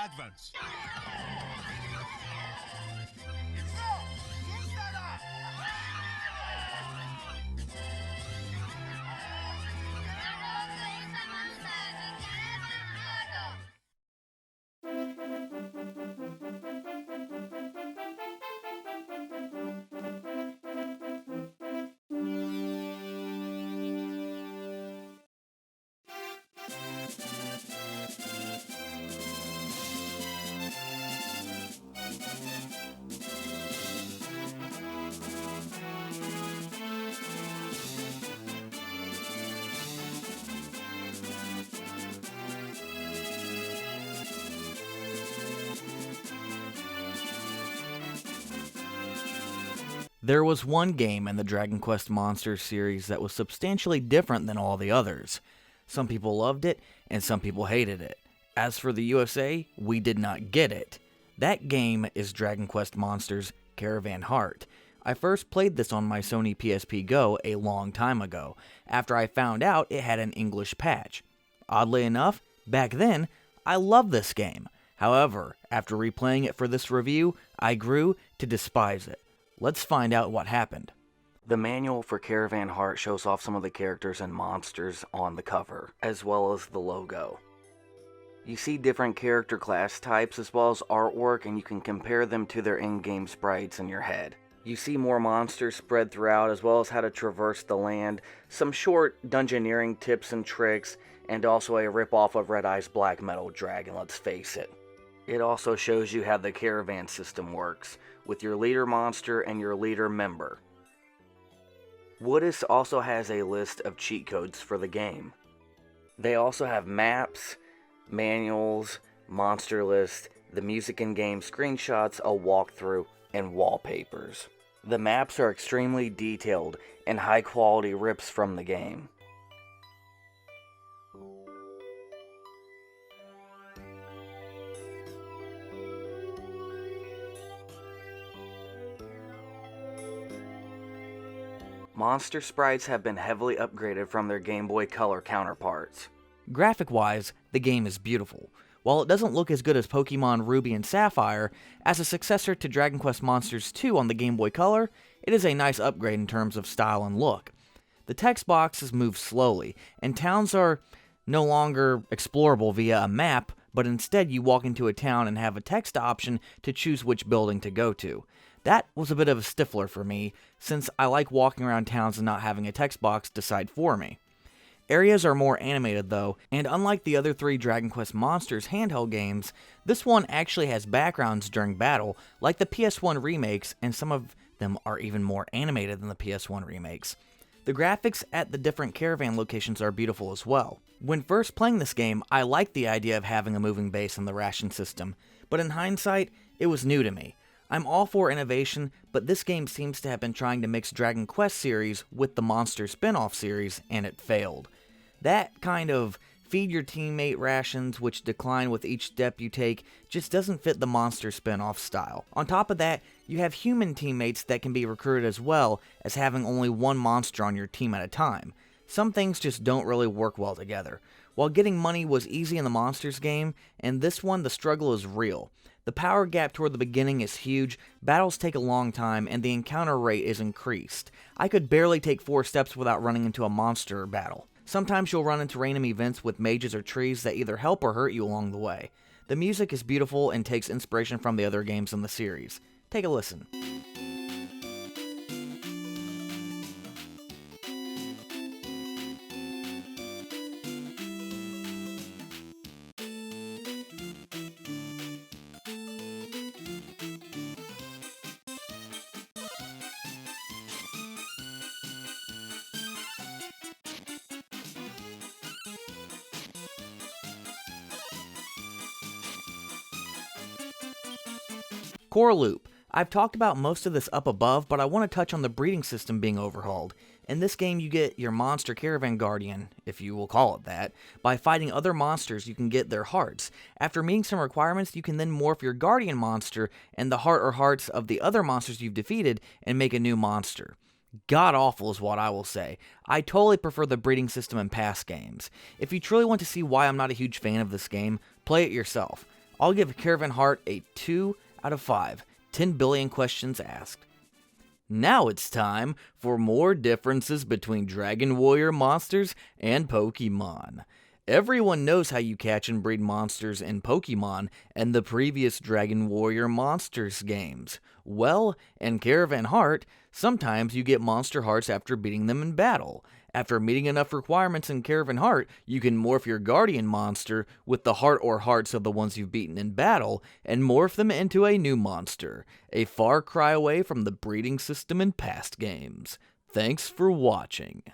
advance. There was one game in the Dragon Quest Monsters series that was substantially different than all the others. Some people loved it, and some people hated it. As for the USA, we did not get it. That game is Dragon Quest Monsters Caravan Heart. I first played this on my Sony PSP Go a long time ago, after I found out it had an English patch. Oddly enough, back then, I loved this game. However, after replaying it for this review, I grew to despise it. Let's find out what happened. The manual for Caravan Heart shows off some of the characters and monsters on the cover, as well as the logo. You see different character class types as well as artwork, and you can compare them to their in-game sprites in your head. You see more monsters spread throughout, as well as how to traverse the land, some short dungeoneering tips and tricks, and also a ripoff of Red Eye's Black Metal Dragon, let's face it. It also shows you how the caravan system works, with your leader monster and your leader member. Woodus also has a list of cheat codes for the game. They also have maps, manuals, monster lists, the music in-game screenshots, a walkthrough, and wallpapers. The maps are extremely detailed and high-quality rips from the game. Monster sprites have been heavily upgraded from their Game Boy Color counterparts. Graphic-wise, the game is beautiful. While it doesn't look as good as Pokemon Ruby and Sapphire, as a successor to Dragon Quest Monsters 2 on the Game Boy Color, it is a nice upgrade in terms of style and look. The text boxes move slowly, and towns are no longer explorable via a map, but instead you walk into a town and have a text option to choose which building to go to. That was a bit of a stifler for me, since I like walking around towns and not having a text box decide for me. Areas are more animated though, and unlike the other three Dragon Quest Monsters handheld games, this one actually has backgrounds during battle, like the PS1 remakes, and some of them are even more animated than the PS1 remakes. The graphics at the different caravan locations are beautiful as well. When first playing this game, I liked the idea of having a moving base in the ration system, but in hindsight, it was new to me. I'm all for innovation, but this game seems to have been trying to mix Dragon Quest series with the Monster spin-off series, and it failed. That kind of feed your teammate rations which decline with each step you take just doesn't fit the Monster spin-off style. On top of that, you have human teammates that can be recruited as well as having only one monster on your team at a time. Some things just don't really work well together. While getting money was easy in the Monsters game, in this one the struggle is real. The power gap toward the beginning is huge, battles take a long time, and the encounter rate is increased. I could barely take 4 steps without running into a monster battle. Sometimes you'll run into random events with mages or trees that either help or hurt you along the way. The music is beautiful and takes inspiration from the other games in the series. Take a listen. Core Loop. I've talked about most of this up above, but I want to touch on the breeding system being overhauled. In this game, you get your monster caravan guardian, if you will call it that. By fighting other monsters, you can get their hearts. After meeting some requirements, you can then morph your guardian monster and the heart or hearts of the other monsters you've defeated and make a new monster. God awful is what I will say. I totally prefer the breeding system in past games. If you truly want to see why I'm not a huge fan of this game, play it yourself. I'll give Caravan Heart a 2 out of 5. 10 billion questions asked. Now it's time for more differences between Dragon Warrior monsters and Pokemon. Everyone knows how you catch and breed monsters in Pokemon and the previous Dragon Warrior Monsters games. Well, in Caravan Heart, sometimes you get monster hearts after beating them in battle. After meeting enough requirements in Caravan Heart, you can morph your guardian monster with the heart or hearts of the ones you've beaten in battle and morph them into a new monster, a far cry away from the breeding system in past games. Thanks for watching.